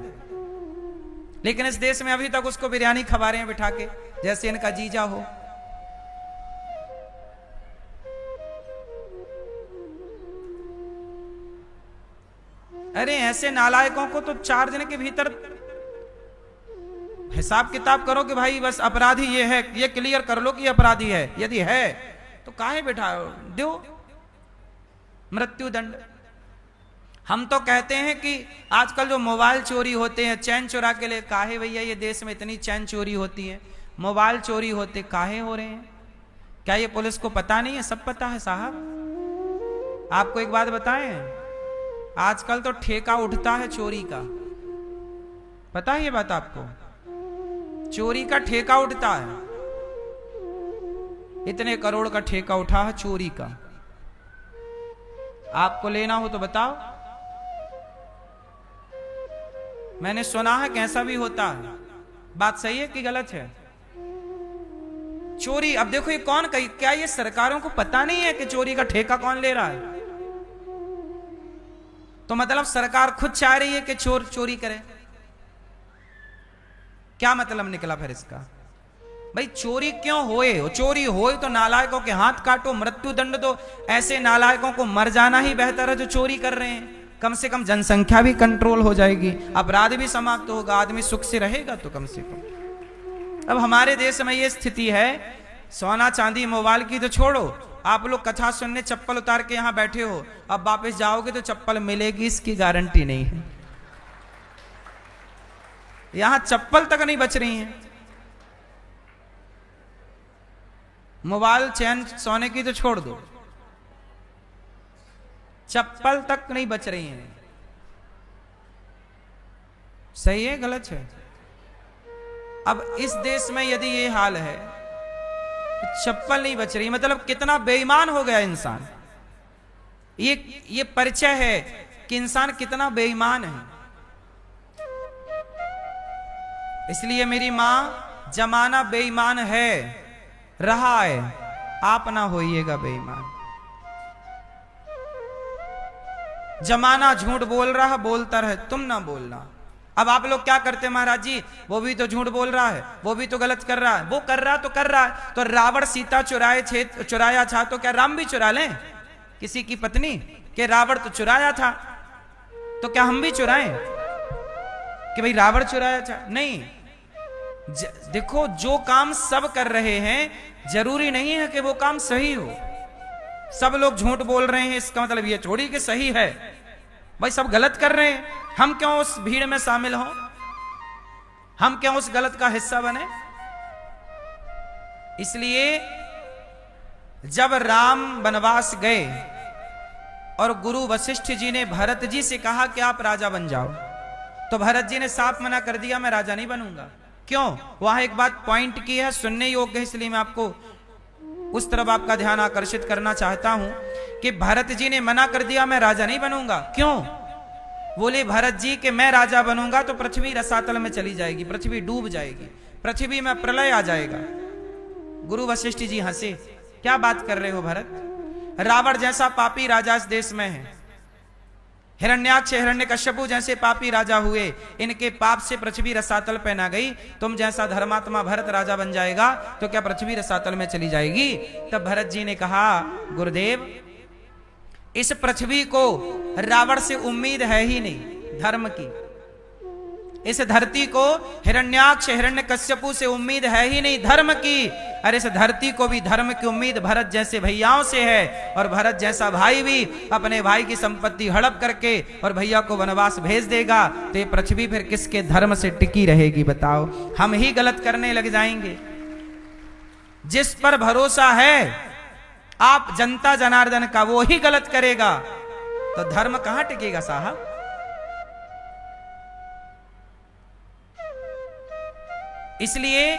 Speaker 1: लेकिन इस देश में अभी तक उसको बिरयानी खवा रहे हैं बिठा के, जैसे इनका जीजा हो। अरे ऐसे नालायकों को तो 4 दिन के भीतर हिसाब किताब करो कि भाई बस अपराधी ये है, ये क्लियर कर लो कि अपराधी है। यदि है तो काहे बिठाओ, दो मृत्यु दंड। हम तो कहते हैं कि आजकल जो मोबाइल चोरी होते हैं, चैन चुरा के लिए, काहे भैया ये देश में इतनी चैन चोरी होती है, मोबाइल चोरी होते, काहे हो रहे हैं? क्या ये पुलिस को पता नहीं है? सब पता है साहब। आपको एक बात बताएं, आजकल तो ठेका उठता है चोरी का, पता है ये बात आपको? चोरी का ठेका उठता है, इतने करोड़ का ठेका उठा है चोरी का। आपको लेना हो तो बताओ। मैंने सुना है कैसा भी होता है, बात सही है कि गलत है? चोरी, अब देखो ये कौन कही, क्या ये सरकारों को पता नहीं है कि चोरी का ठेका कौन ले रहा है? तो मतलब सरकार खुद चाह रही है कि चोर चोरी करे। क्या मतलब निकला फिर इसका? भाई चोरी क्यों होए? चोरी होए तो नालायकों के हाथ काटो, मृत्यु दंड दो। ऐसे नालायकों को मर जाना ही बेहतर है जो चोरी कर रहे हैं। कम से कम जनसंख्या भी कंट्रोल हो जाएगी, अपराध भी समाप्त होगा, आदमी सुख से रहेगा तो कम से कम। अब हमारे देश में ये स्थिति है, सोना चांदी मोबाइल की तो छोड़ो, आप लोग कथा सुनने चप्पल उतार के यहां बैठे हो, अब वापस जाओगे तो चप्पल मिलेगी इसकी गारंटी नहीं है। यहां चप्पल तक नहीं बच रही है, मोबाइल चैन सोने की तो छोड़ दो, चप्पल तक नहीं बच रही है। सही है गलत है? अब इस देश में यदि ये हाल है, चप्पल नहीं बच रही, मतलब कितना बेईमान हो गया इंसान। ये परिचय है कि इंसान कितना बेईमान है। इसलिए मेरी मां, जमाना बेईमान है, रहा है, आप ना होइएगा बेईमान। जमाना झूठ बोल रहा, बोलता रहे, तुम ना बोलना। अब आप लोग क्या करते महाराज जी, वो भी तो झूठ बोल रहा है, वो भी तो गलत कर रहा है, वो कर रहा है। तो रावण सीता चुराया था, तो क्या राम भी चुरा लें किसी की पत्नी? कि रावण तो चुराया था, तो क्या हम भी चुराएं कि भाई रावण चुराया था? नहीं। देखो, जो काम सब कर रहे हैं जरूरी नहीं है कि वो काम सही हो। सब लोग झूठ बोल रहे हैं, इसका मतलब ये थोड़ी कि सही है। भाई सब गलत कर रहे हैं, हम क्यों उस भीड़ में शामिल हों? हम क्यों उस गलत का हिस्सा बने? इसलिए जब राम वनवास गए और गुरु वशिष्ठ जी ने भरत जी से कहा कि आप राजा बन जाओ, तो भरत जी ने साफ मना कर दिया, मैं राजा नहीं बनूंगा। क्यों? वहां एक बात पॉइंट की है, सुनने योग्य है, इसलिए मैं आपको उस तरफ आपका ध्यान आकर्षित करना चाहता हूं कि भरत जी ने मना कर दिया, मैं राजा नहीं बनूंगा। क्यों? बोले भरत जी कि मैं राजा बनूंगा तो पृथ्वी रसातल में चली जाएगी, पृथ्वी डूब जाएगी, पृथ्वी में प्रलय आ जाएगा। गुरु वशिष्ठ जी हंसे, क्या बात कर रहे हो भरत? रावण जैसा पापी राजा इस देश में है, हिरण्याक्ष हिरण्यकश्यपु जैसे पापी राजा हुए, इनके पाप से पृथ्वी रसातल पे ना गई। तुम जैसा धर्मात्मा भरत राजा बन जाएगा तो क्या पृथ्वी रसातल में चली जाएगी? तब भरत जी ने कहा, गुरुदेव, इस पृथ्वी को रावण से उम्मीद है ही नहीं धर्म की, इस धरती को हिरण्याक्ष हिरण्यकश्यपु से उम्मीद है ही नहीं धर्म की। अरे इस धरती को भी धर्म की उम्मीद भरत जैसे भैयाओं से है, और भरत जैसा भाई भी अपने भाई की संपत्ति हड़प करके और भैया को वनवास भेज देगा, तो ये पृथ्वी फिर किसके धर्म से टिकी रहेगी? बताओ, हम ही गलत करने लग जाएंगे। जिस पर भरोसा है आप जनता जनार्दन का, वो ही गलत करेगा, तो धर्म कहां टिकेगा साहब? इसलिए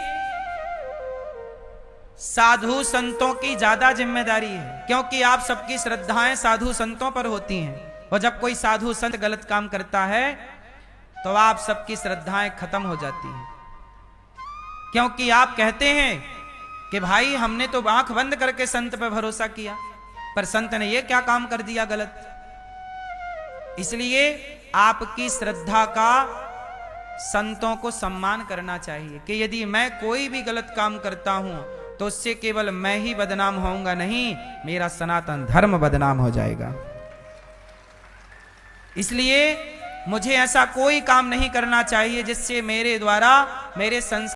Speaker 1: साधु संतों की ज्यादा जिम्मेदारी है, क्योंकि आप सबकी श्रद्धाएं साधु संतों पर होती हैं, और जब कोई साधु संत गलत काम करता है तो आप सबकी श्रद्धाएं खत्म हो जाती हैं। क्योंकि आप कहते हैं कि भाई हमने तो आंख बंद करके संत पर भरोसा किया, पर संत ने यह क्या काम कर दिया गलत। इसलिए आपकी श्रद्धा का संतों को सम्मान करना चाहिए कि यदि मैं कोई भी गलत काम करता हूं तो उससे केवल मैं ही बदनाम होऊंगा नहीं, मेरा सनातन धर्म बदनाम हो जाएगा। इसलिए मुझे ऐसा कोई काम नहीं करना चाहिए जिससे मेरे द्वारा मेरे संस्कार